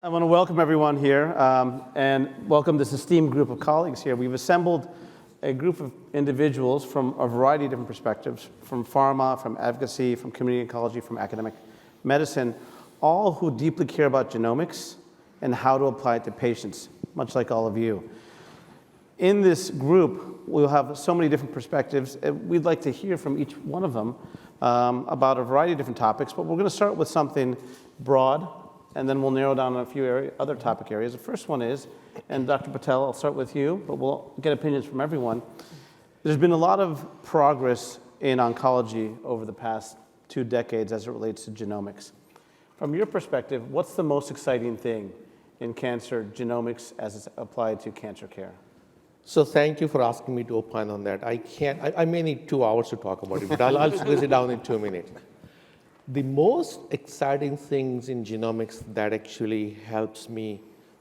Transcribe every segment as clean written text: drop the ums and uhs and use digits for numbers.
I want to welcome everyone here and welcome this esteemed group of colleagues here. We've assembled a group of individuals from a variety of different perspectives, from pharma, from advocacy, from community oncology, from academic medicine, all who deeply care about genomics and how to apply it to patients, much like all of you. In this group, we'll have so many different perspectives. We'd like to hear from each one of them about a variety of different topics, but we're going to start with something broad, and then we'll narrow down on a few other topic areas. The first one is, and Dr. Patel, I'll start with you, but we'll get opinions from everyone. There's been a lot of progress in oncology over the past 2 decades as it relates to genomics. From your perspective, what's the most exciting thing in cancer genomics as it's applied to cancer care? So thank you for asking me to opine on that. I may need 2 hours to talk about it, but I'll squeeze it down in 2 minutes. The most exciting things in genomics that actually helps me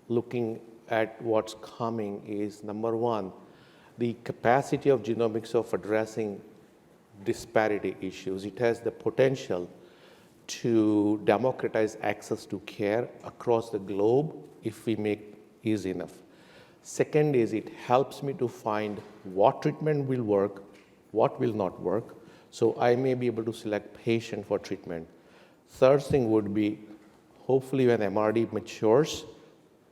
looking at what's coming is, number one, the capacity of genomics of addressing disparity issues. It has the potential to democratize access to care across the globe if we make it easy enough. Second is it helps me to find what treatment will work, what will not work, so I may be able to select patient for treatment. Third thing would be, hopefully when MRD matures,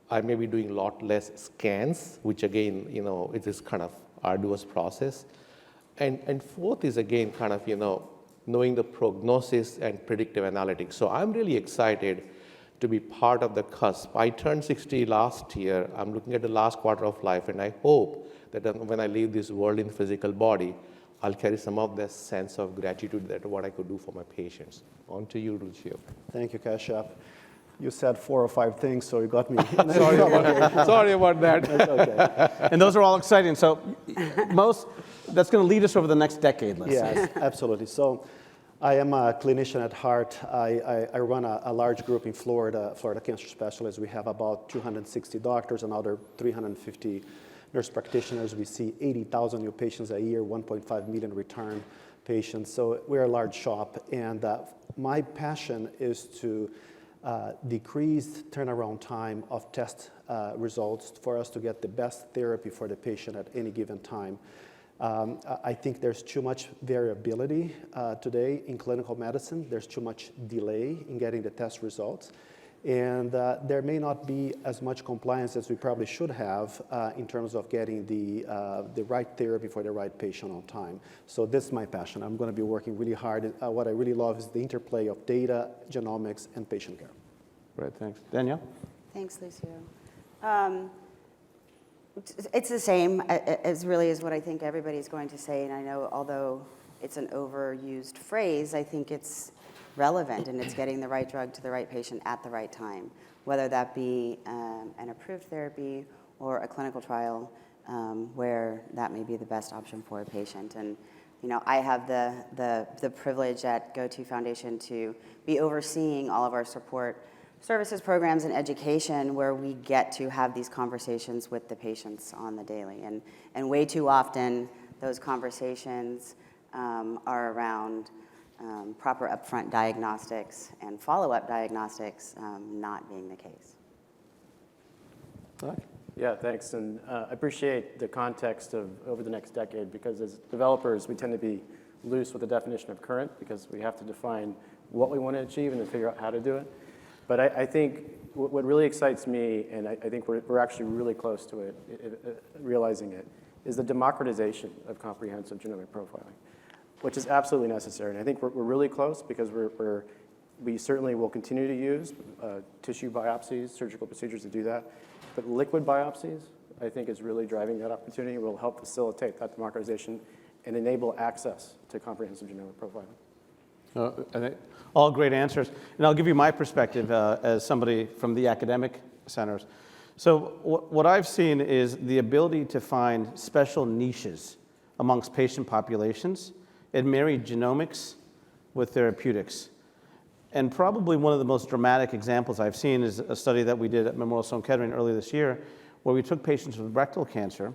I may be doing a lot less scans, which again, it is kind of arduous process. And fourth is again, kind of, knowing the prognosis and predictive analytics. So I'm really excited to be part of the cusp. I turned 60 last year. I'm looking at the last quarter of life, and I hope that when I leave this world in physical body, I'll carry some of this sense of gratitude that what I could do for my patients. On to you, Lucio. Thank you, Kashyap. You said 4 or 5 things, so you got me. Sorry about that. That's okay. And those are all exciting. So that's going to lead us over the next decade, let's say. Yes, absolutely. So I am a clinician at heart. I run a large group in Florida Cancer Specialists. We have about 260 doctors, another 350 nurse practitioners. We see 80,000 new patients a year, 1.5 million return patients. So we're a large shop. And my passion is to decrease turnaround time of test results for us to get the best therapy for the patient at any given time. I think there's too much variability today in clinical medicine. There's too much delay in getting the test results. And there may not be as much compliance as we probably should have in terms of getting the right therapy for the right patient on time. So this is my passion. I'm going to be working really hard. What I really love is the interplay of data, genomics, and patient care. Great, thanks. Danielle? Thanks, Lucio. It's the same as really is what I think everybody's going to say. And I know although it's an overused phrase, I think it's relevant, and it's getting the right drug to the right patient at the right time, whether that be an approved therapy or a clinical trial where that may be the best option for a patient. And I have the privilege at GoTo Foundation to be overseeing all of our support services, programs, and education where we get to have these conversations with the patients on the daily. And way too often, those conversations are around proper upfront diagnostics and follow-up diagnostics not being the case. Yeah, thanks. And I appreciate the context of over the next decade, because as developers, we tend to be loose with the definition of current because we have to define what we want to achieve and then figure out how to do it. But I think what really excites me, and I think we're actually really close to it, realizing it, is the democratization of comprehensive genomic profiling, which is absolutely necessary. And I think we're really close because we certainly will continue to use tissue biopsies, surgical procedures to do that. But liquid biopsies, I think, is really driving that opportunity. Will help facilitate that democratization and enable access to comprehensive genomic profiling. I think all great answers. And I'll give you my perspective as somebody from the academic centers. So what I've seen is the ability to find special niches amongst patient populations and marry genomics with therapeutics. And probably one of the most dramatic examples I've seen is a study that we did at Memorial Sloan Kettering earlier this year, where we took patients with rectal cancer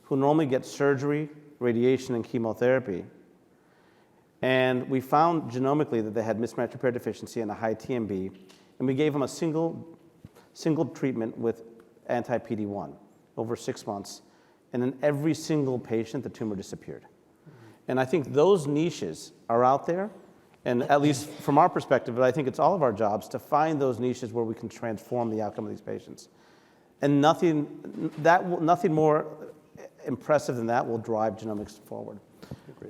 who normally get surgery, radiation, and chemotherapy. And we found genomically that they had mismatch repair deficiency and a high TMB, and we gave them a single single treatment with anti-PD-1 over 6 months, and in every single patient, the tumor disappeared. And I think those niches are out there, and at least from our perspective, but I think it's all of our jobs to find those niches where we can transform the outcome of these patients. And nothing more impressive than that will drive genomics forward.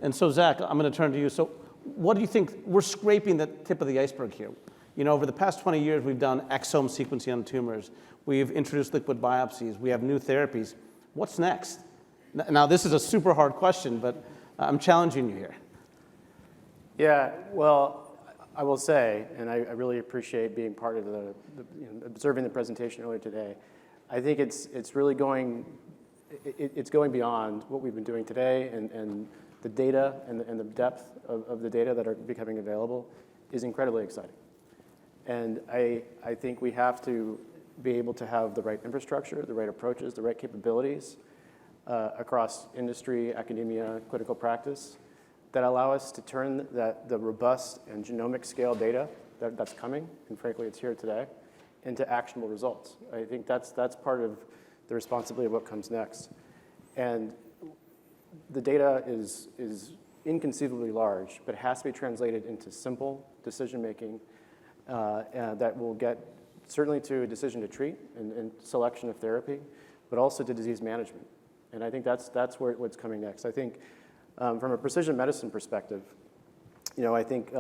And so, Zach, I'm going to turn to you. So what do you think? We're scraping the tip of the iceberg here. You know, over the past 20 years, we've done exome sequencing on tumors. We've introduced liquid biopsies. We have new therapies. What's next? Now, this is a super hard question, but I'm challenging you here. Yeah, well, I will say, and I really appreciate being part of observing the presentation earlier today. I think it's really going beyond what we've been doing today, and the data and the depth of the data that are becoming available is incredibly exciting. And I think we have to be able to have the right infrastructure, the right approaches, the right capabilities across industry, academia, clinical practice that allow us to turn the robust and genomic scale data that's coming, and frankly it's here today, into actionable results. I think that's part of the responsibility of what comes next. And the data is inconceivably large, but it has to be translated into simple decision-making that will get certainly to a decision to treat and selection of therapy, but also to disease management. And I think that's what's coming next. I think from a precision medicine perspective, you know, I think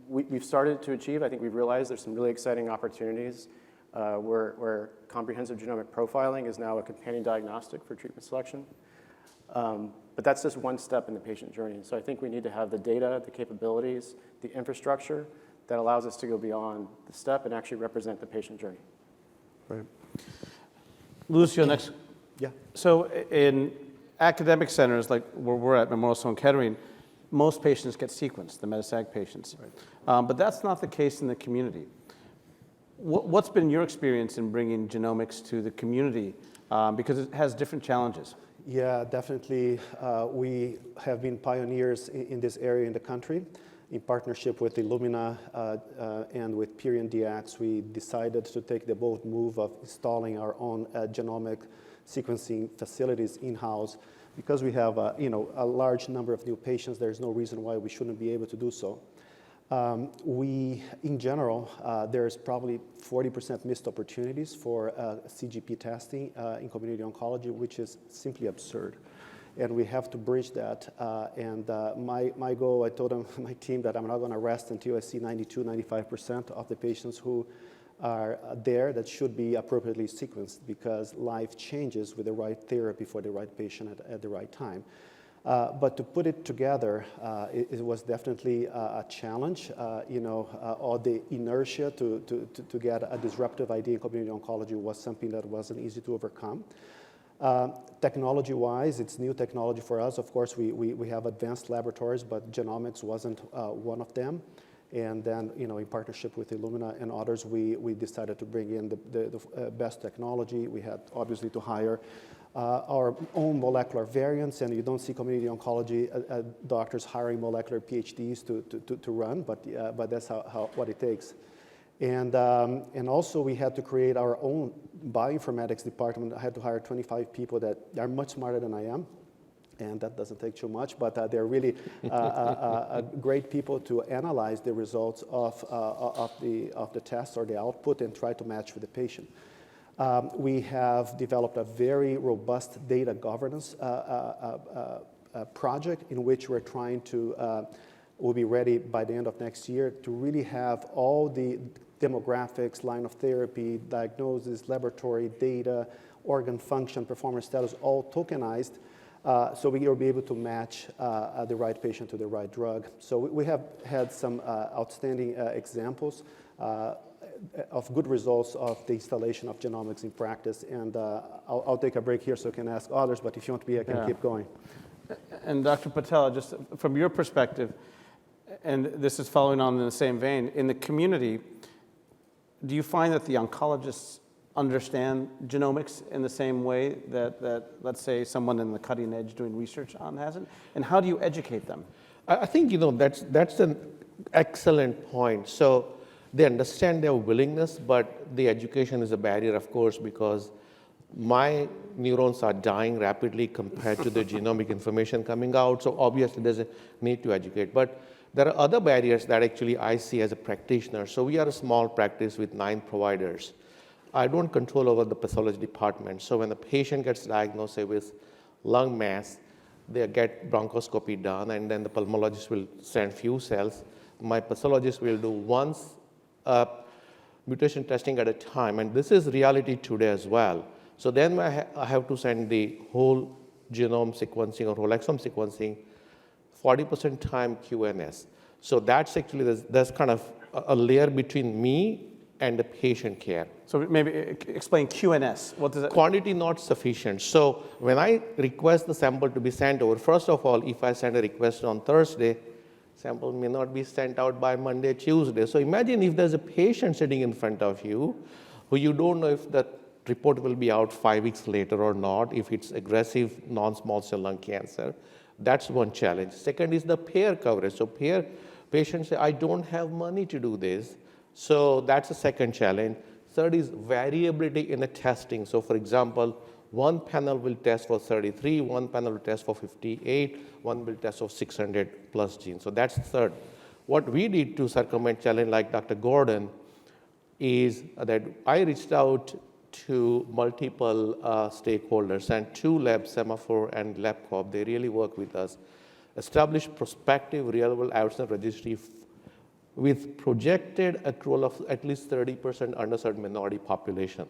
we've started to achieve, I think we've realized there's some really exciting opportunities where comprehensive genomic profiling is now a companion diagnostic for treatment selection. But that's just one step in the patient journey. So I think we need to have the data, the capabilities, the infrastructure that allows us to go beyond the step and actually represent the patient journey. Right. Lucio, next. Yeah. So in academic centers like where we're at, Memorial Sloan Kettering, most patients get sequenced, the metastatic patients. Right. But that's not the case in the community. What's been your experience in bringing genomics to the community? Because it has different challenges. Yeah, definitely. We have been pioneers in this area in the country. In partnership with Illumina and with Pirion DX, we decided to take the bold move of installing our own genomic sequencing facilities in-house. Because we have a large number of new patients, there's no reason why we shouldn't be able to do so. In general, there's probably 40% missed opportunities for CGP testing in community oncology, which is simply absurd. And we have to bridge that. My goal, I told my team that I'm not going to rest until I see 92-95% of the patients who are there that should be appropriately sequenced, because life changes with the right therapy for the right patient at the right time. But to put it together, it was definitely a challenge. All the inertia to get a disruptive idea in community oncology was something that wasn't easy to overcome. Technology-wise, it's new technology for us. Of course, we have advanced laboratories, but genomics wasn't one of them. And then, in partnership with Illumina and others, we decided to bring in the best technology. We had obviously to hire our own molecular variants, and you don't see community oncology doctors hiring molecular PhDs to run, but that's what it takes. And also we had to create our own bioinformatics department. I had to hire 25 people that are much smarter than I am, and that doesn't take too much, but they're really great people to analyze the results of the test or the output and try to match with the patient. We have developed a very robust data governance project in which we're trying to, we'll be ready by the end of next year to really have all the demographics, line of therapy, diagnosis, laboratory data, organ function, performance status, all tokenized, so we will be able to match the right patient to the right drug. So we have had some outstanding examples of good results of the installation of genomics in practice. And I'll take a break here so I can ask others, but if you want me, I can keep going. And Dr. Patel, just from your perspective, and this is following on in the same vein, in the community, do you find that the oncologists understand genomics in the same way that let's say, someone in the cutting edge doing research on hasn't? And how do you educate them? I think, that's an excellent point. So They understand their willingness, but the education is a barrier, of course, because my neurons are dying rapidly compared to the genomic information coming out. So obviously, there's a need to educate. But there are other barriers that actually I see as a practitioner. So we are a small practice with 9 providers. I don't control over the pathology department. So when a patient gets diagnosed, say, with lung mass, they get bronchoscopy done, and then the pulmonologist will send few cells. My pathologist will do once mutation testing at a time, and this is reality today as well. So then I have to send the whole genome sequencing or whole exome sequencing, 40% time QNS. So that's actually, there's kind of a layer between me and the patient care. So maybe explain QNS. What does that? Quantity not sufficient. So when I request the sample to be sent over, first of all, if I send a request on Thursday, sample may not be sent out by Monday, Tuesday. So imagine if there's a patient sitting in front of you who you don't know if the report will be out 5 weeks later or not, if it's aggressive non-small cell lung cancer. That's one challenge. Second is the payer coverage. So patients say, I don't have money to do this. So that's the second challenge. Third is variability in the testing. So for example, one panel will test for 33, one panel will test for 58, one will test for 600 plus genes. So that's third. What we did to circumvent challenge, like Dr. Gordon, is that I reached out to multiple stakeholders and 2 labs, Semaphore and LabCorp. They really work with us. Established prospective real-world outcome registry with projected accrual of at least 30% underserved minority population.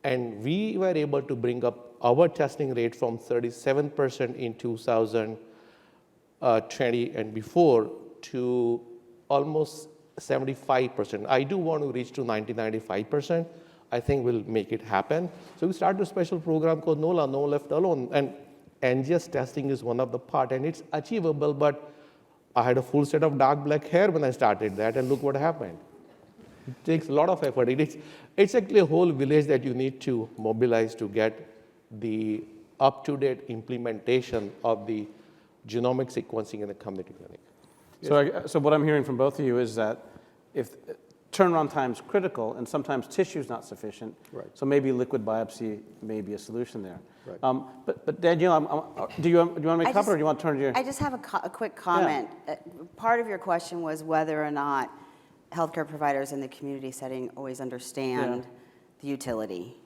And we were able to bring up our testing rate from 37% in 2020 and before to almost 75%. I do want to reach to 90-95%. I think we'll make it happen. So we started a special program called NOLA, No Left Alone. And NGS testing is one of the part, and it's achievable, but I had a full set of dark black hair when I started that, and look what happened. It takes a lot of effort. It's actually a whole village that you need to mobilize to get the up-to-date implementation of the genomic sequencing in the community clinic. So what I'm hearing from both of you is that if turnaround time is critical and sometimes tissue is not sufficient, Right. so maybe liquid biopsy may be a solution there. Right. But Danielle, do you want to make a comment or do you want to turn to your? I just have a quick comment. Part of your question was whether or not healthcare providers in the community setting always understand the utility.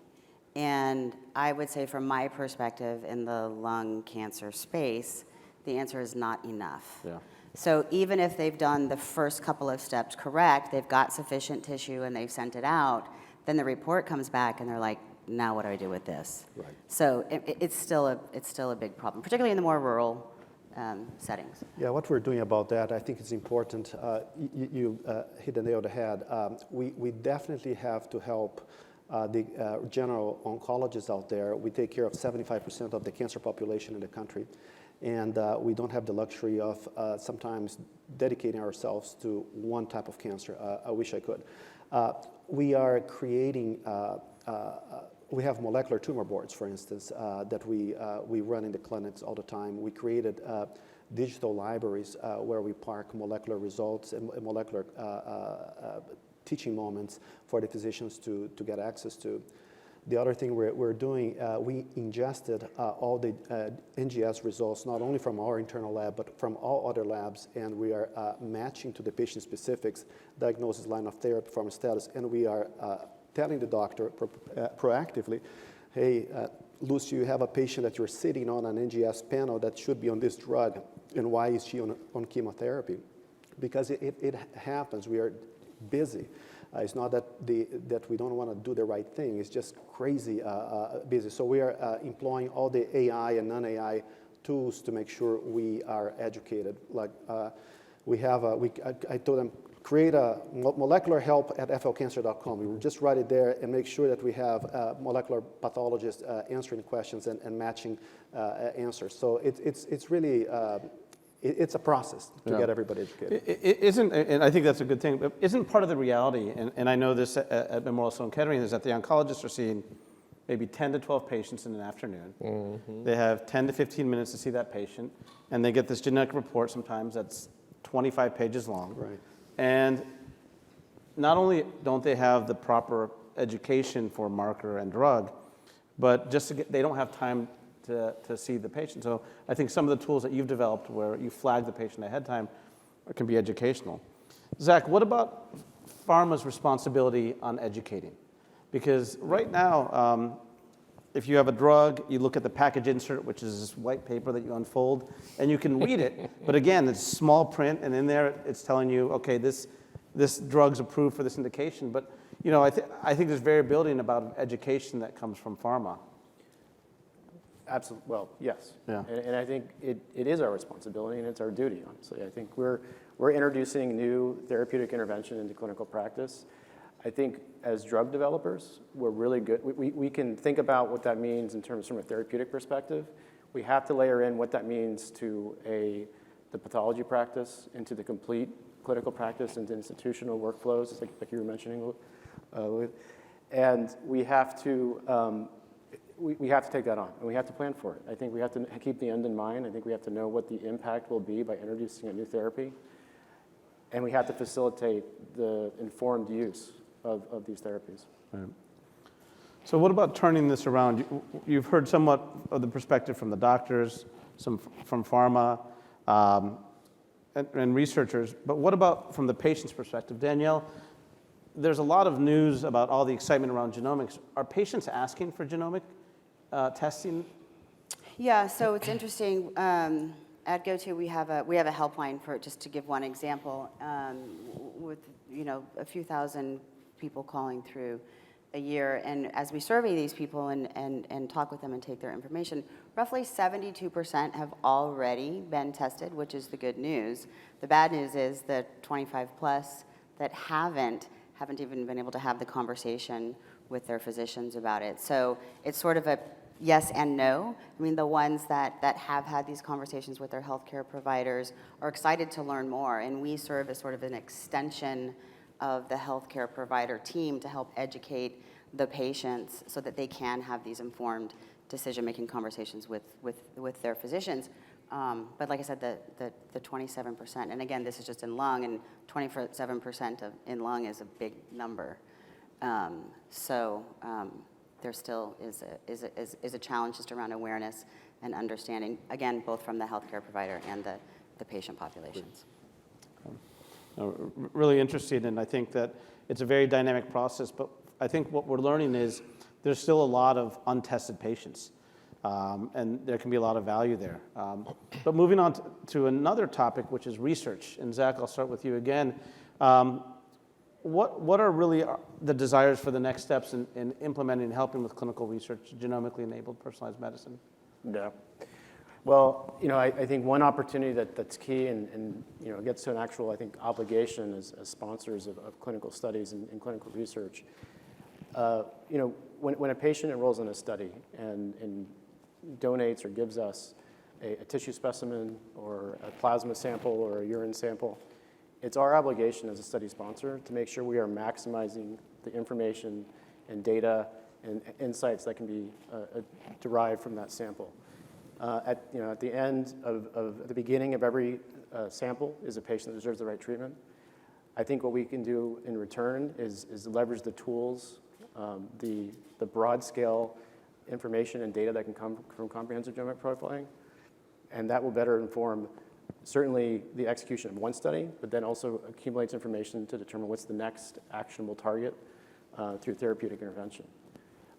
And I would say from my perspective in the lung cancer space, the answer is not enough. Yeah. So even if they've done the first couple of steps correct, they've got sufficient tissue and they've sent it out, then the report comes back and they're like, now what do I do with this? Right. So it's still a big problem, particularly in the more rural settings. Yeah, what we're doing about that, I think it's important. You hit the nail on the head. We definitely have to help the general oncologists out there. We take care of 75% of the cancer population in the country. And we don't have the luxury of sometimes dedicating ourselves to one type of cancer. I wish I could. We are creating, we have molecular tumor boards, for instance, that we run in the clinics all the time. We created digital libraries where we park molecular results and molecular teaching moments for the physicians to get access to. The other thing we're doing, we ingested all the NGS results, not only from our internal lab, but from all other labs, and we are matching to the patient specifics, diagnosis, line of therapy, performance status, and we are telling the doctor proactively, hey, Lucy, you have a patient that you're sitting on an NGS panel that should be on this drug, and why is she on chemotherapy? Because it happens, we are busy. It's not that we don't want to do the right thing. It's just crazy busy. So we are employing all the AI and non-AI tools to make sure we are educated. Like I told them, create a molecular help at flcancer.com. We will just write it there and make sure that we have molecular pathologists answering questions and matching answers. So it's really it's a process to get everybody educated. It isn't, and I think that's a good thing, but isn't part of the reality, and I know this at Memorial Sloan Kettering, is that the oncologists are seeing maybe 10 to 12 patients in an afternoon. Mm-hmm. They have 10 to 15 minutes to see that patient, and they get this genetic report sometimes that's 25 pages long. Right. And not only don't they have the proper education for marker and drug, but just they don't have time to see the patient. So I think some of the tools that you've developed where you flag the patient ahead of time can be educational. Zach, what about pharma's responsibility on educating? Because right now, if you have a drug, you look at the package insert, which is this white paper that you unfold, and you can read it. But again, it's small print, and in there it's telling you, okay, this drug's approved for this indication. But you know, I think there's variability in about education that comes from pharma. Absolutely. Well, yes. Yeah. And I think it is our responsibility and it's our duty, honestly. I think we're introducing new therapeutic intervention into clinical practice. I think as drug developers, we're really good. We can think about what that means in terms from a therapeutic perspective. We have to layer in what that means to the pathology practice, into the complete clinical practice, into institutional workflows, like you were mentioning, and we have to take that on, and we have to plan for it. I think we have to keep the end in mind. I think we have to know what the impact will be by introducing a new therapy, and we have to facilitate the informed use of these therapies. Right. So what about turning this around? You've heard somewhat of the perspective from the doctors, some from pharma, and researchers, but what about from the patient's perspective? Danielle, there's a lot of news about all the excitement around genomics. Are patients asking for genomic testing? Yeah, so it's interesting. At GoTo, we have a helpline for, just to give one example, with a few thousand people calling through a year. And as we survey these people and talk with them and take their information, roughly 72% have already been tested, which is the good news. The bad news is the 25 plus that haven't even been able to have the conversation with their physicians about it. So it's sort of a yes and no. I mean, the ones that have had these conversations with their healthcare providers are excited to learn more, and we serve as sort of an extension of the healthcare provider team to help educate the patients so that they can have these informed decision-making conversations with their physicians. But like I said, the 27%, and again, this is just in lung, and 27% in lung is a big number. There still is a challenge just around awareness and understanding, again, both from the healthcare provider and the patient populations. Really interesting, and I think that it's a very dynamic process, but I think what we're learning is there's still a lot of untested patients, and there can be a lot of value there. But moving on to another topic, which is research, and Zach, I'll start with you again. What are really the desires for the next steps in implementing and helping with clinical research, genomically enabled personalized medicine? Yeah. Well, I think one opportunity that's key and gets to an actual, I think, obligation as sponsors of clinical studies and clinical research. When a patient enrolls in a study and donates or gives us a tissue specimen or a plasma sample or a urine sample, it's our obligation as a study sponsor to make sure we are maximizing the information and data and insights that can be derived from that sample. At the end of the beginning of every sample is a patient that deserves the right treatment. I think what we can do in return is leverage the tools, the broad scale information and data that can come from comprehensive genomic profiling, and that will better inform certainly the execution of one study, but then also accumulates information to determine what's the next actionable target through therapeutic intervention.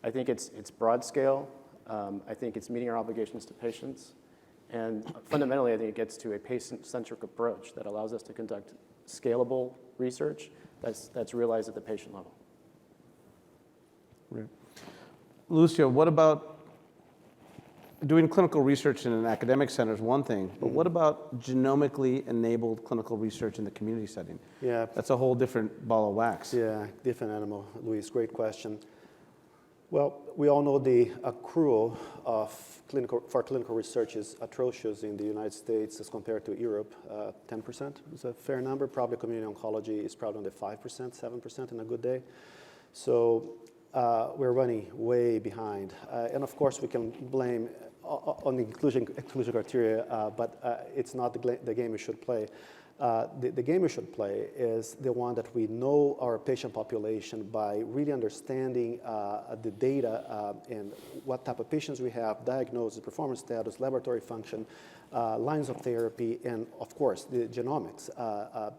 I think it's broad scale. I think it's meeting our obligations to patients. And fundamentally, I think it gets to a patient-centric approach that allows us to conduct scalable research that's realized at the patient level. Right. Lucio, what about doing clinical research in an academic center is one thing, but what about genomically enabled clinical research in the community setting? Yeah. That's a whole different ball of wax. Yeah, different animal, Luis. Great question. Well, we all know the accrual for clinical research is atrocious in the United States as compared to Europe. 10% is a fair number. Probably community oncology is probably on the 5%, 7% in a good day. So we're running way behind. And of course, we can blame on the exclusion criteria, but it's not the game we should play. The game we should play is the one that we know our patient population by really understanding the data and what type of patients we have, diagnosis, performance status, laboratory function, lines of therapy, and of course, the genomics,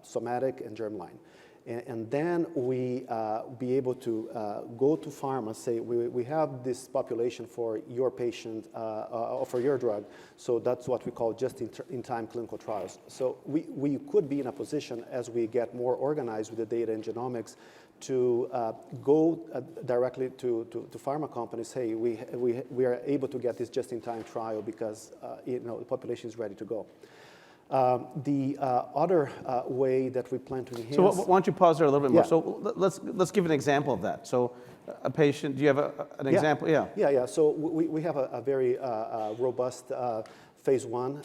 somatic and germline. And then we be able to go to pharma, say, we have this population for your patient or for your drug, so that's what we call just-in-time clinical trials. So we could be in a position, as we get more organized with the data and genomics, to go directly to pharma companies, hey, we are able to get this just-in-time trial because the population is ready to go. The other way that we plan to enhance... So why don't you pause there a little bit more? Yeah. So let's give an example of that. So a patient, do you have an example? Yeah. Yeah. So we have a very robust phase 1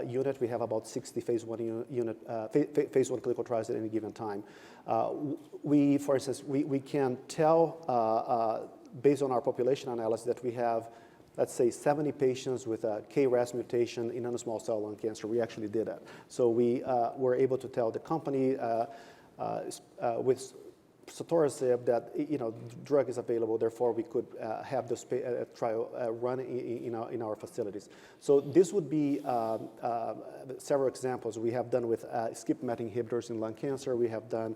unit. We have about 60 phase 1 phase 1 clinical trials at any given time. For instance, we can tell based on our population analysis that we have, let's say, 70 patients with a KRAS mutation in non-small cell lung cancer. We actually did that. So we were able to tell the company with sotorasib that the drug is available, therefore we could have this trial run in our facilities. So this would be several examples we have done with skip MET inhibitors in lung cancer. We have done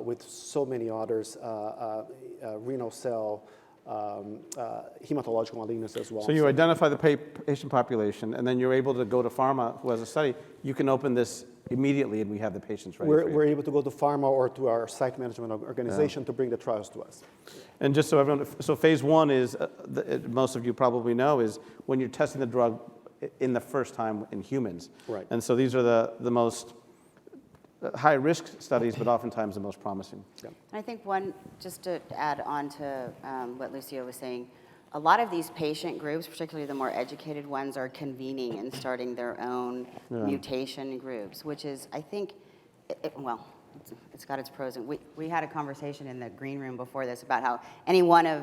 with so many others, renal cell, hematological malignancies as well. So you identify the patient population, and then you're able to go to pharma who has a study. You can open this immediately, and we have the patients ready for you. We're able to go to pharma or to our site management organization to bring the trials to us. And just so everyone, so phase 1 is, most of you probably know, is when you're testing the drug in the first time in humans. Right. And so these are the most high-risk studies, but oftentimes the most promising. Yeah. And I think just to add on to what Lucio was saying, a lot of these patient groups, particularly the more educated ones, are convening and starting their own mutation groups, which is, I think, it's got its pros. And we had a conversation in the green room before this about how any one of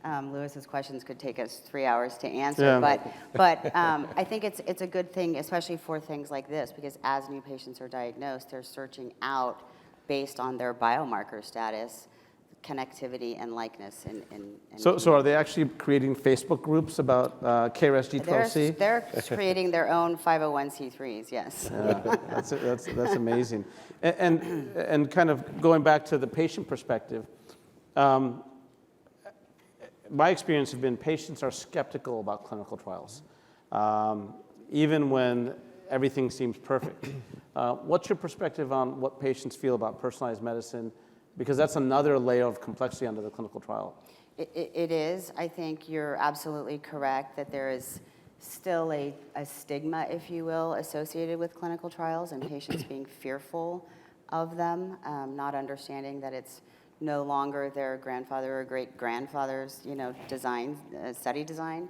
Lewis's questions could take us 3 hours to answer, Yeah. but I think it's a good thing, especially for things like this, because as new patients are diagnosed, they're searching out based on their biomarker status, connectivity and likeness. So are they actually creating Facebook groups about KRAS G12C? They're creating their own 501c3s, yes. Yeah, that's amazing. And kind of going back to the patient perspective, my experience has been patients are skeptical about clinical trials, even when everything seems perfect. What's your perspective on what patients feel about personalized medicine? Because that's another layer of complexity under the clinical trial. It is. I think you're absolutely correct that there is still a stigma, if you will, associated with clinical trials and patients being fearful of them, not understanding that it's no longer their grandfather or great-grandfather's, study design.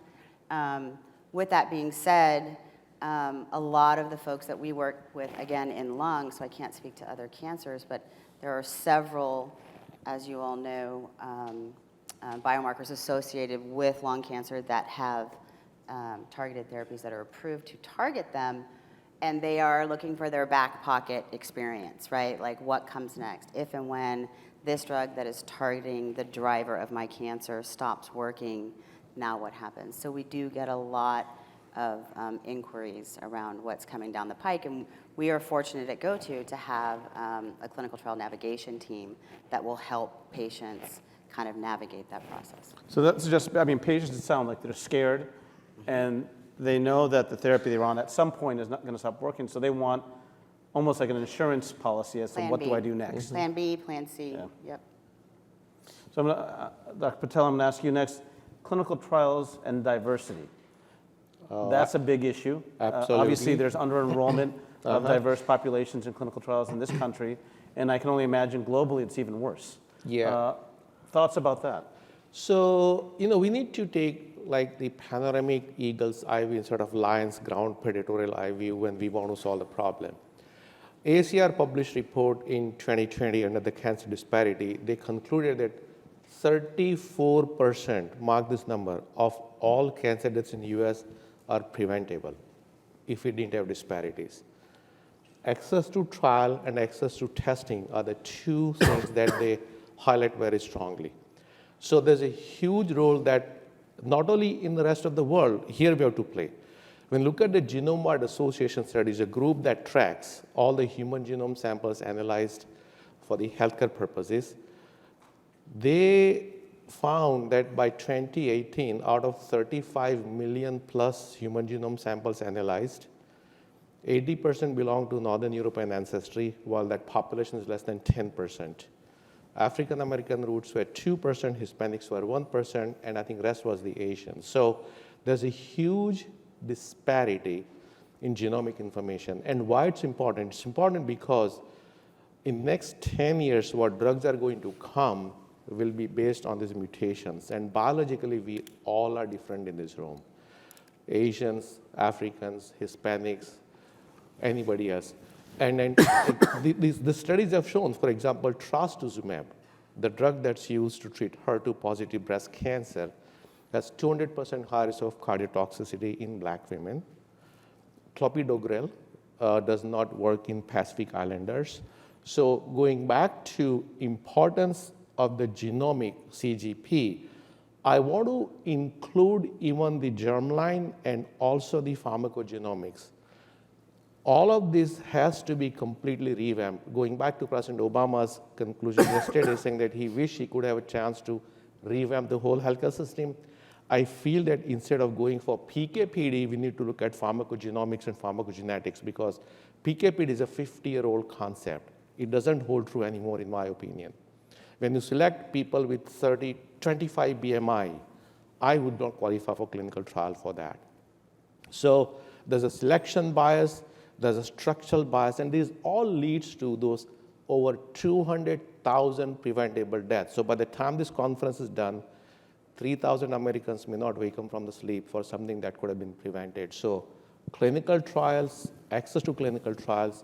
With that being said, a lot of the folks that we work with, again, in lung, so I can't speak to other cancers, but there are several, as you all know, biomarkers associated with lung cancer that have targeted therapies that are approved to target them, and they are looking for their back pocket experience, right? Like what comes next? If and when this drug that is targeting the driver of my cancer stops working, now what happens? So we do get a lot of inquiries around what's coming down the pike, and we are fortunate at GoTo to have a clinical trial navigation team that will help patients kind of navigate that process. So that's just, patients sound like they're scared, and they know that the therapy they're on at some point is not going to stop working, so they want almost like an insurance policy as to what do I do next. Plan B, Plan C, Yeah. Yep. So Dr. Patel, I'm going to ask you next, clinical trials and diversity. That's a big issue. Absolutely. Obviously, there's under-enrollment of diverse populations in clinical trials in this country, and I can only imagine globally it's even worse. Yeah. Thoughts about that? So, we need to take like the panoramic eagle's eye view instead of lion's ground predatorial eye view when we want to solve the problem. ACR published report in 2020 under the cancer disparity. They concluded that 34%, mark this number, of all cancer deaths in the US are preventable if we didn't have disparities. access to trial and access to testing are the two things that they highlight very strongly. So there's a huge role that not only in the rest of the world, here we have to play. When you look at the genome-wide association studies, a group that tracks all the human genome samples analyzed for the healthcare purposes, they found that by 2018, out of 35 million plus human genome samples analyzed, 80% belong to Northern European ancestry, while that population is less than 10%. African American roots were 2%, Hispanics were 1%, and I think rest was the Asians. So there's a huge disparity in genomic information. And why it's important? It's important because in next 10 years, what drugs are going to come will be based on these mutations. And biologically, we all are different in this room. Asians, Africans, Hispanics, anybody else. And then the studies have shown, for example, trastuzumab, the drug that's used to treat HER2-positive breast cancer, has 200% higher risk of cardiotoxicity in black women. Clopidogrel does not work in Pacific Islanders. So going back to importance of the genomic CGP, I want to include even the germline and also the pharmacogenomics. All of this has to be completely revamped. Going back to President Obama's conclusion yesterday, saying that he wished he could have a chance to revamp the whole healthcare system, I feel that instead of going for PKPD, we need to look at pharmacogenomics and pharmacogenetics, because PKPD is a 50-year-old concept. It doesn't hold true anymore, in my opinion. When you select people with 25 BMI, I would not qualify for clinical trial for that. So there's a selection bias, there's a structural bias, and this all leads to those over 200,000 preventable deaths. So by the time this conference is done, 3,000 Americans may not wake up from the sleep for something that could have been prevented. So clinical trials, access to clinical trials,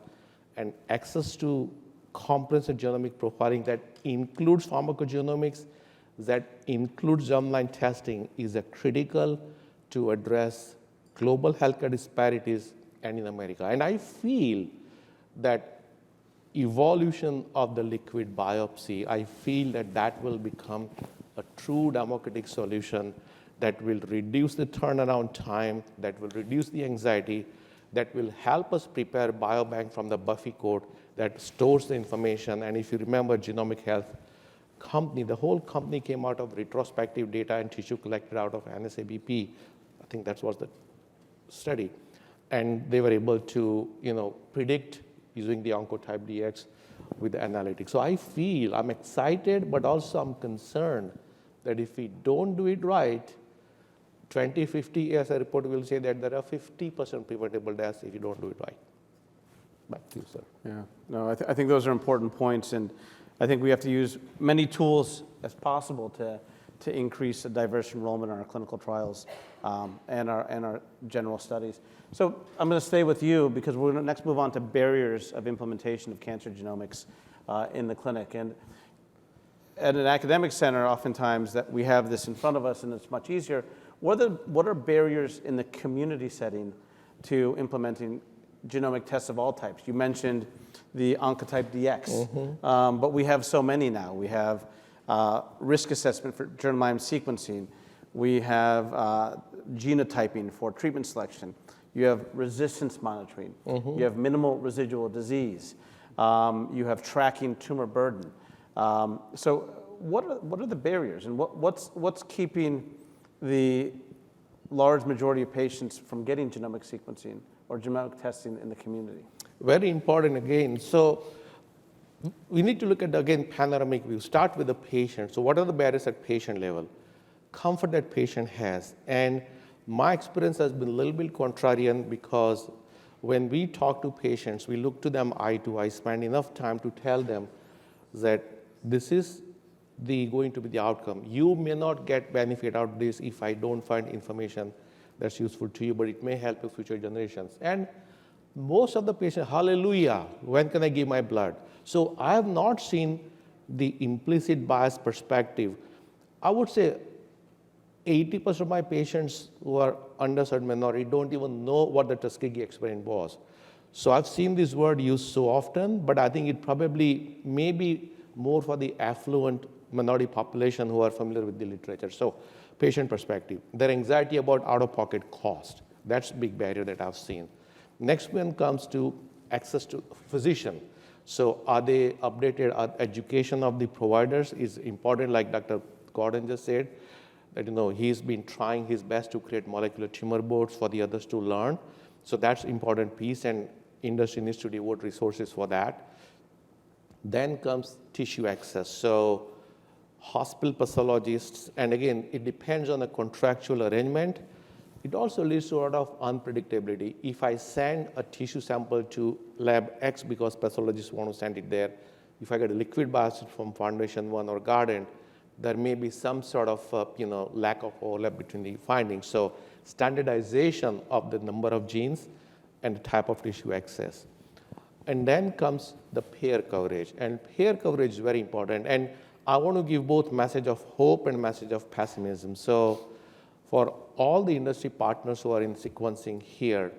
and access to comprehensive genomic profiling that includes pharmacogenomics, that includes germline testing, is a critical to address global healthcare disparities and in America. And I feel that evolution of the liquid biopsy, I feel that that will become a true democratic solution that will reduce the turnaround time, that will reduce the anxiety, that will help us prepare biobank from the Buffy code that stores the information. And if you remember, Genomic Health company, the whole company came out of retrospective data and tissue collected out of NSABP. I think that was the study. And they were able to, predict using the Oncotype DX with the analytics. So I feel I'm excited, but also I'm concerned that if we don't do it right, 2050 as a report will say that there are 50% preventable deaths if you don't do it right. Back to you, sir. Yeah, no, I think those are important points, and I think we have to use many tools as possible to increase the diverse enrollment in our clinical trials and our general studies. So I'm going to stay with you because we're going to next move on to barriers of implementation of cancer genomics in the clinic. And at an academic center, oftentimes that we have this in front of us and it's much easier. What are barriers in the community setting to implementing genomic tests of all types? You mentioned the Oncotype DX, but we have so many now. We have risk assessment for germline sequencing. We have genotyping for treatment selection. You have resistance monitoring. You have minimal residual disease. You have tracking tumor burden. So what are the barriers, and what's keeping the large majority of patients from getting genomic sequencing or genomic testing in the community? Very important again. So we need to look at, again, panoramic view. Start with the patient. So what are the barriers at patient level? Comfort that patient has. And my experience has been a little bit contrarian, because when we talk to patients, we look to them eye to eye, spend enough time to tell them that this is going to be the outcome. You may not get benefit out of this if I don't find information that's useful to you, but it may help your future generations. And most of the patients, hallelujah, when can I give my blood? So I have not seen the implicit bias perspective. I would say 80% of my patients who are underserved minority don't even know what the Tuskegee experiment was. So I've seen this word used so often, but I think it probably may be more for the affluent minority population who are familiar with the literature. So patient perspective, their anxiety about out-of-pocket cost, that's a big barrier that I've seen. Next one comes to access to physician. So are they updated? Education of the providers is important, like Dr. Gordon just said, that he's been trying his best to create molecular tumor boards for the others to learn. So that's an important piece, and industry needs to devote resources for that. Then comes tissue access. So hospital pathologists, and again, it depends on the contractual arrangement. It also leads to a lot of unpredictability. If I send a tissue sample to lab X because pathologists want to send it there, if I get a liquid biopsy from Foundation One or Guardant, there may be some sort of lack of overlap between the findings. So standardization of the number of genes and the type of tissue access. And then comes the payer coverage. And payer coverage is very important. And I want to give both message of hope and message of pessimism. So for all the industry partners who are in sequencing here,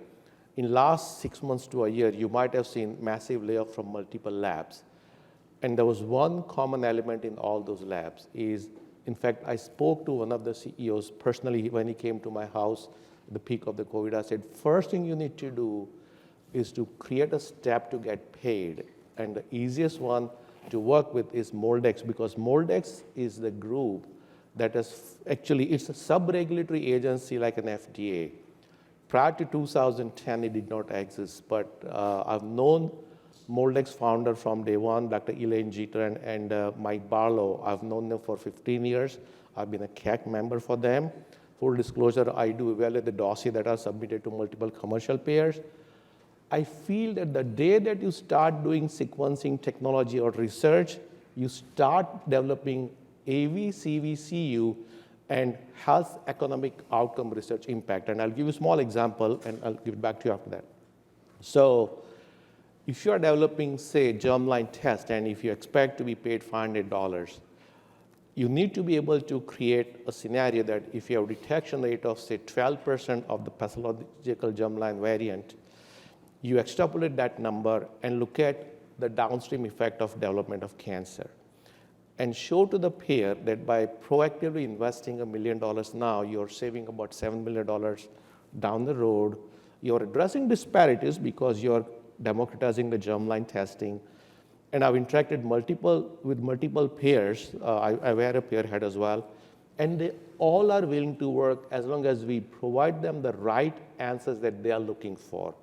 in last 6 months to a year, you might have seen massive layoff from multiple labs. And there was one common element in all those labs is, in fact, I spoke to one of the CEOs personally when he came to my house at the peak of the COVID. I said, first thing you need to do is to create a step to get paid. And the easiest one to work with is MolDX, because MolDX is the group that is actually, it's a sub-regulatory agency like an FDA. Prior to 2010, it did not exist, but I've known MolDX founder from day one, Dr. Elaine Jeter and Mike Barlow. I've known them for 15 years. I've been a CAC member for them. Full disclosure, I do evaluate the dossier that are submitted to multiple commercial payers. I feel that the day that you start doing sequencing technology or research, you start developing AV, CV, CU, and health economic outcome research impact. And I'll give you a small example, and I'll give it back to you after that. So if you are developing, say, germline test, and if you expect to be paid $500, you need to be able to create a scenario that if you have detection rate of, say, 12% of the pathological germline variant, you extrapolate that number and look at the downstream effect of development of cancer and show to the payer that by proactively investing $1 million now, you're saving about $7 million down the road. You're addressing disparities because you're democratizing the germline testing. And I've interacted with multiple payers. I wear a payer hat as well. And they all are willing to work as long as we provide them the right answers that they are looking for.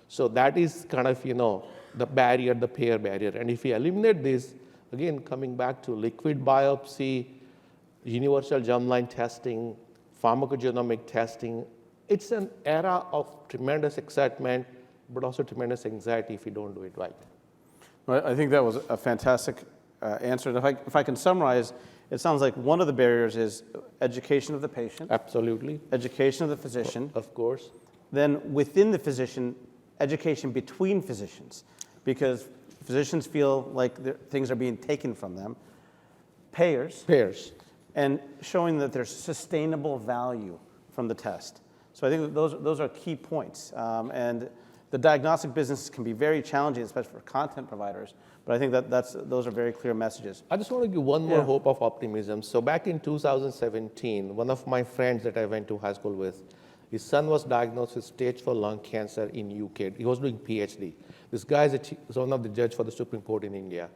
So that is kind of, the barrier, the payer barrier. And if we eliminate this, again, coming back to liquid biopsy, universal germline testing, pharmacogenomic testing, it's an era of tremendous excitement, but also tremendous anxiety if you don't do it right. Well, I think that was a fantastic answer. And if I can summarize, it sounds like one of the barriers is education of the patient. Absolutely. Education of the physician. Of course. Then within the physician, education between physicians, because physicians feel like things are being taken from them. Payers. And showing that there's sustainable value from the test. So I think that those are key points. And the diagnostic business can be very challenging, especially for content providers. But I think those are very clear messages. I just want to give one more hope of optimism. So back in 2017, one of my friends that I went to high school with, his son was diagnosed with stage 4 lung cancer in UK. He was doing PhD. This guy is one of the judges for the Supreme Court in India.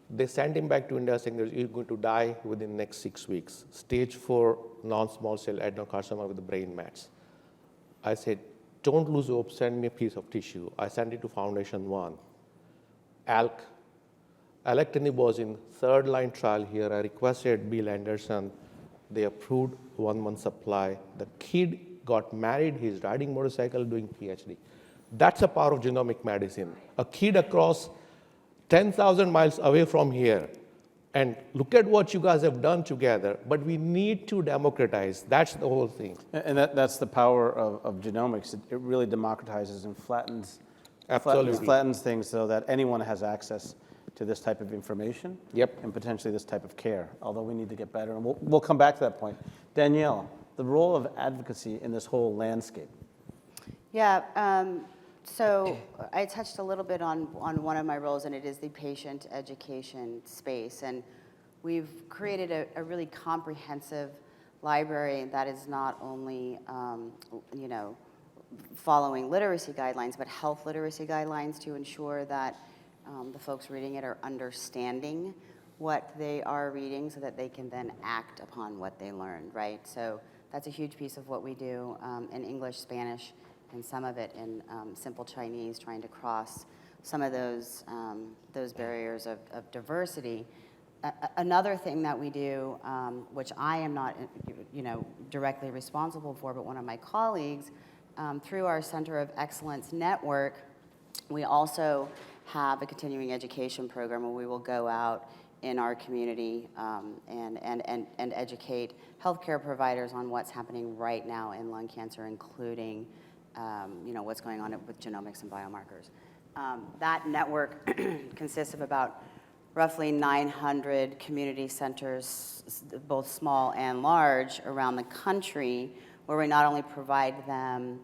They sent him back to India saying that he's going to die within the next 6 weeks. Stage 4 non-small cell adenocarcinoma with the brain mets. I said, don't lose hope, send me a piece of tissue. I sent it to Foundation One. Alectinib was in third-line trial here. I requested Bill Anderson. They approved 1 month supply. The kid got married. He's riding motorcycle, doing PhD. That's the power of genomic medicine. A kid across 10,000 miles away from here. And look at what you guys have done together. But we need to democratize. That's the whole thing. And that's the power of genomics. It really democratizes and flattens things so that anyone has access to this type of information. Yep. And potentially this type of care, although we need to get better. And we'll come back to that point. Danielle, the role of advocacy in this whole landscape. Yeah, So I touched a little bit on one of my roles, and it is the patient education space. And we've created a really comprehensive library that is not only, following literacy guidelines, but health literacy guidelines to ensure that the folks reading it are understanding what they are reading so that they can then act upon what they learned, right? So that's a huge piece of what we do in English, Spanish, and some of it in simple Chinese, trying to cross some of those barriers of diversity. Another thing that we do, which I am not, directly responsible for, but one of my colleagues, through our Center of Excellence Network, we also have a continuing education program where we will go out in our community and educate healthcare providers on what's happening right now in lung cancer, including what's going on with genomics and biomarkers. That network consists of about roughly 900 community centers, both small and large, around the country, where we not only provide them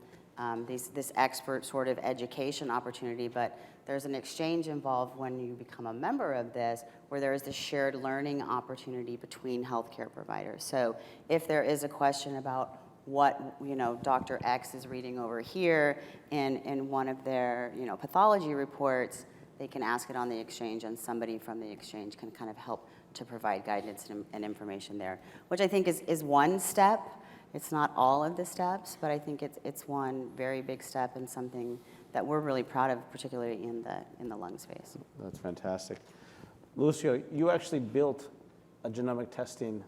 this expert sort of education opportunity, but there's an exchange involved when you become a member of this, where there is this shared learning opportunity between healthcare providers. So if there is a question about what Dr. X is reading over here in one of their pathology reports, they can ask it on the exchange, and somebody from the exchange can kind of help to provide guidance and information there, which I think is one step. It's not all of the steps, but I think it's one very big step and something that we're really proud of, particularly in the lung space. That's fantastic. Lucio, you actually built a genomic testing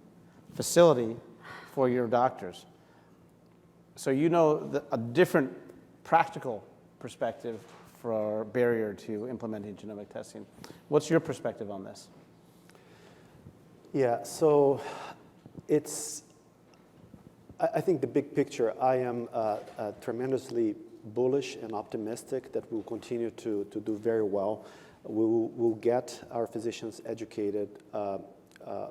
facility for your doctors. So a different practical perspective for a barrier to implementing genomic testing. What's your perspective on this? Yeah, so I think the big picture, I am tremendously bullish and optimistic that we'll continue to do very well. We'll get our physicians educated.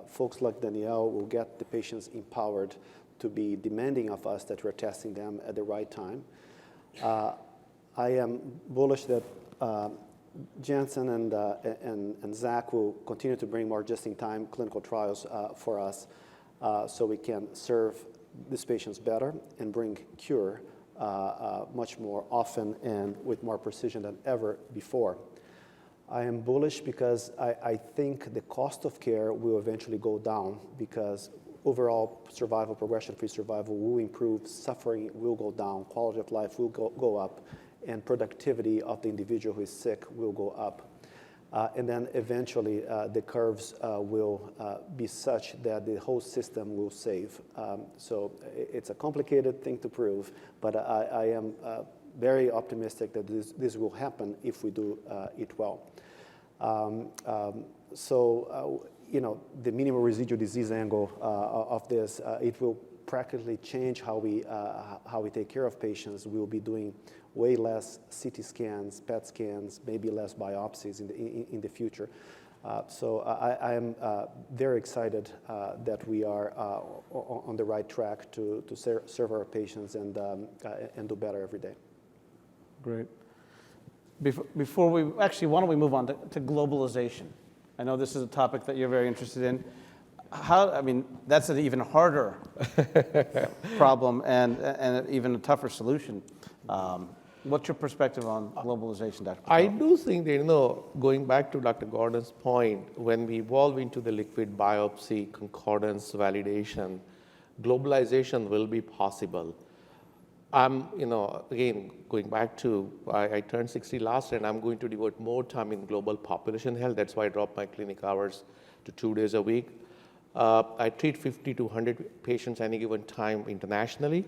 Folks like Danielle will get the patients empowered to be demanding of us that we're testing them at the right time. I am bullish that Jensen and Zach will continue to bring more just-in-time clinical trials for us so we can serve these patients better and bring cure much more often and with more precision than ever before. I am bullish because I think the cost of care will eventually go down because overall survival, progression-free survival will improve, suffering will go down, quality of life will go up, and productivity of the individual who is sick will go up. And then eventually the curves will be such that the whole system will save. So it's a complicated thing to prove, but I am very optimistic that this will happen if we do it well. The minimal residual disease angle of this, it will practically change how we take care of patients. We will be doing way less CT scans, PET scans, maybe less biopsies in the future. So I am very excited that we are on the right track to serve our patients and do better every day. Great. Before why don't we move on to globalization? I know this is a topic that you're very interested in. That's an even harder problem and even a tougher solution. What's your perspective on globalization, Dr. Patel? I do think that, going back to Dr. Gordon's point, when we evolve into the liquid biopsy, concordance, validation, globalization will be possible. Again, going back to, I turned 60 last year, and I'm going to devote more time in global population health. That's why I dropped my clinic hours to 2 days a week. I treat 50 to 100 patients any given time internationally.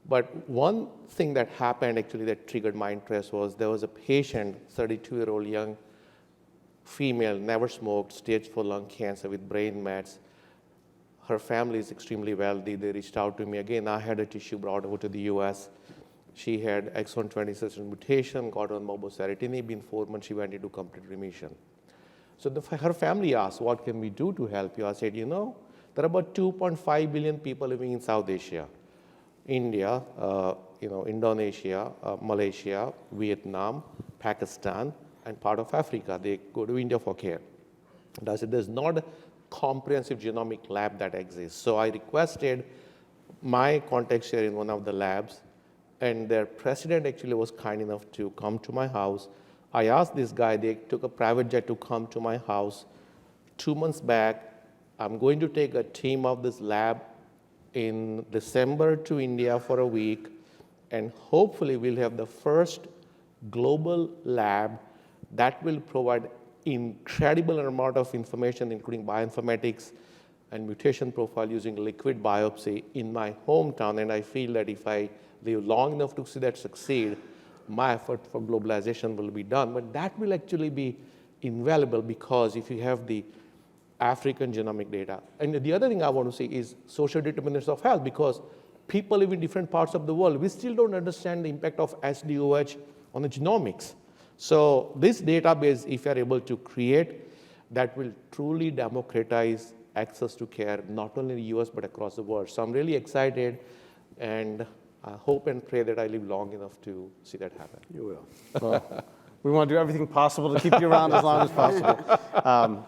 But one thing that happened actually that triggered my interest was there was a patient, 32-year-old young female, never smoked, stage 4 lung cancer with brain mets. Her family is extremely wealthy. They reached out to me. Again, I had a tissue brought over to the US. She had exon 20 mutation, got on mobocertinib. In 4 months, she went into complete remission. So her family asked, what can we do to help you? I said, there are about 2.5 billion people living in South Asia. India, Indonesia, Malaysia, Vietnam, Pakistan, and part of Africa. They go to India for care. And I said, there's not a comprehensive genomic lab that exists. So I requested my contacts here in one of the labs, and their president actually was kind enough to come to my house. I asked this guy, they took a private jet to come to my house 2 months back. I'm going to take a team of this lab in December to India for a week, and hopefully we'll have the first global lab that will provide incredible amount of information, including bioinformatics and mutation profile using liquid biopsy in my hometown. And I feel that if I live long enough to see that succeed, my effort for globalization will be done. But that will actually be invaluable, because if you have the African genomic data. And the other thing I want to say is social determinants of health, because people live in different parts of the world. We still don't understand the impact of SDOH on the genomics. So this database, if you're able to create, that will truly democratize access to care, not only in the US, but across the world. So I'm really excited, and I hope and pray that I live long enough to see that happen. You will. Well, we want to do everything possible to keep you around as long as possible.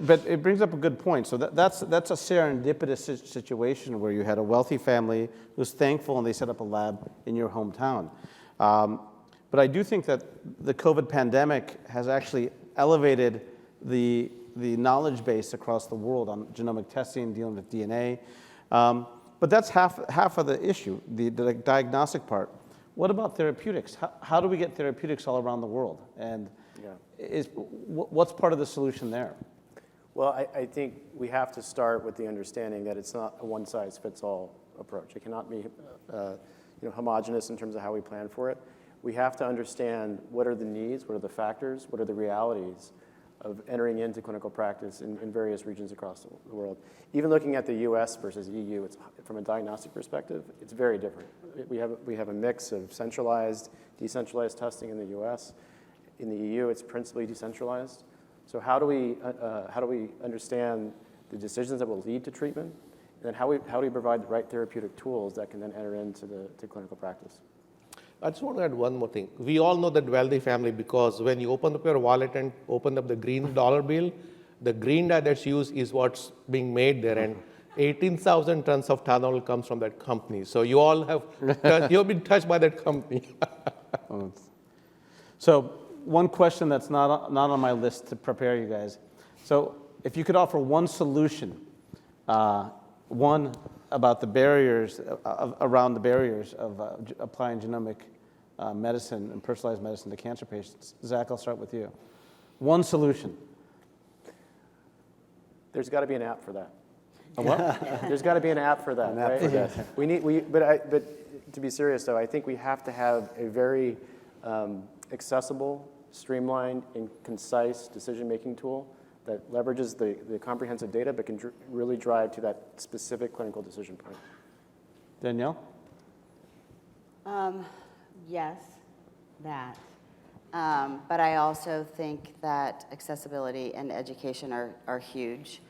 But it brings up a good point. So that's a serendipitous situation where you had a wealthy family who's thankful and they set up a lab in your hometown. But I do think that the COVID pandemic has actually elevated the knowledge base across the world on genomic testing, dealing with DNA. But that's half of the issue, the diagnostic part. What about therapeutics? How do we get therapeutics all around the world? And what's part of the solution there? Well, I think we have to start with the understanding that it's not a one-size-fits-all approach. It cannot be homogeneous in terms of how we plan for it. We have to understand what are the needs, what are the factors, what are the realities of entering into clinical practice in various regions across the world. Even looking at the US versus EU, from a diagnostic perspective, it's very different. We have a mix of centralized, decentralized testing in the US. In the EU, it's principally decentralized. So how do we understand the decisions that will lead to treatment, and then how do we provide the right therapeutic tools that can then enter into clinical practice? I just want to add one more thing. We all know that wealthy family, because when you open up your wallet and open up the green dollar bill, the green dye that's used is what's being made there, and 18,000 tons of Tylenol comes from that company. So you all have you've been touched by that company. So one question that's not on my list to prepare you guys. So if you could offer one solution, one about the barriers, around the barriers of applying genomic medicine and personalized medicine to cancer patients. Zach, I'll start with you. One solution. There's got to be an app for that. A what? There's got to be an app for that, An app right? for that. But to be serious though, I think we have to have a very accessible, streamlined, and concise decision-making tool that leverages the comprehensive data, but can really drive to that specific clinical decision point. Danielle? Yes, that. But I also think that accessibility and education are huge.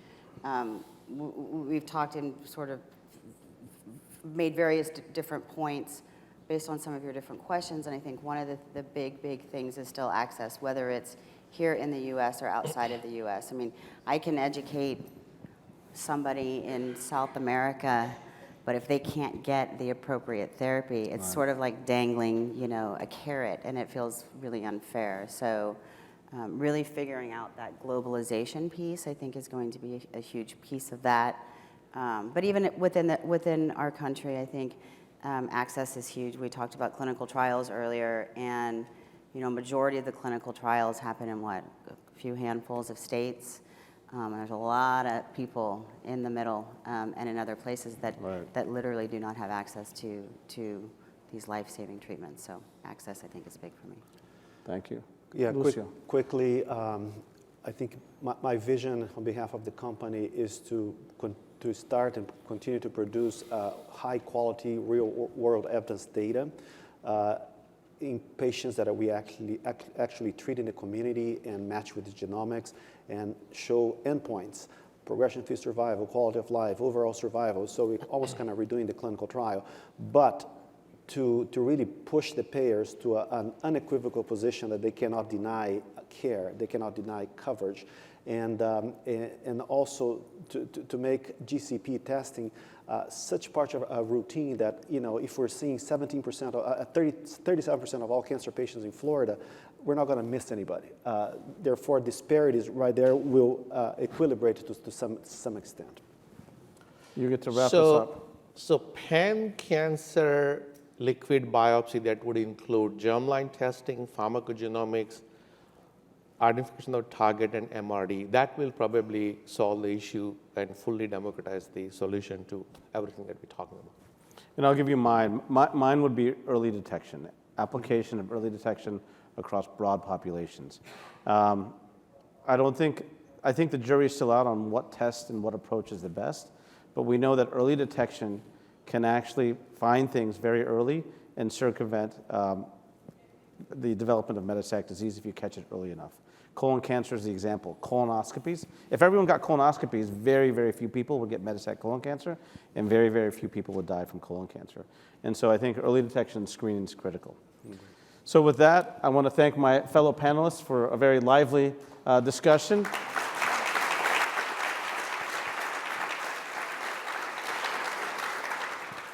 We've talked and sort of made various different points based on some of your different questions, and I think one of the big things is still access, whether it's here in the US or outside of the US. I mean, I can educate somebody in South America, but if they can't get the appropriate therapy, it's sort of like dangling, a carrot, and it feels really unfair. So really figuring out that globalization piece, I think, is going to be a huge piece of that. But even within our country, I think access is huge. We talked about clinical trials earlier, and majority of the clinical trials happen in a few handfuls of states. There's a lot of people in the middle and in other places that literally do not have access to these life-saving treatments. So access, I think, is big for me. Thank you. Yeah, Lucio. quickly, I think my vision on behalf of the company is to start and continue to produce high-quality, real-world evidence data in patients that we actually treat in the community and match with the genomics and show endpoints progression-free survival, quality of life, overall survival. So we're always kind of redoing the clinical trial. But to really push the payers to an unequivocal position that they cannot deny care, they cannot deny coverage, and also to make GCP testing such part of a routine that, if we're seeing 37% of all cancer patients in Florida, we're not going to miss anybody. Therefore, disparities right there will equilibrate to some extent. You get to wrap this up. So pan-cancer liquid biopsy that would include germline testing, pharmacogenomics, identification of target, and MRD, that will probably solve the issue and fully democratize the solution to everything that we're talking about. And I'll give you mine. Mine would be early detection, application of early detection across broad populations. I think the jury's still out on what test and what approach is the best, but we know that early detection can actually find things very early and circumvent the development of metastatic disease if you catch it early enough. Colon cancer is the example. Colonoscopies. If everyone got colonoscopies, very, very few people would get metastatic colon cancer, and very, very few people would die from colon cancer. And so I think early detection and screening is critical. Mm-hmm. So with that, I want to thank my fellow panelists for a very lively discussion.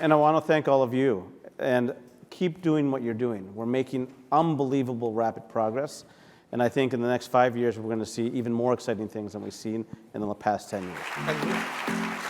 And I want to thank all of you. And keep doing what you're doing. We're making unbelievable rapid progress. And I think in the next 5 years, we're going to see even more exciting things than we've seen in the past 10 years. Thank you.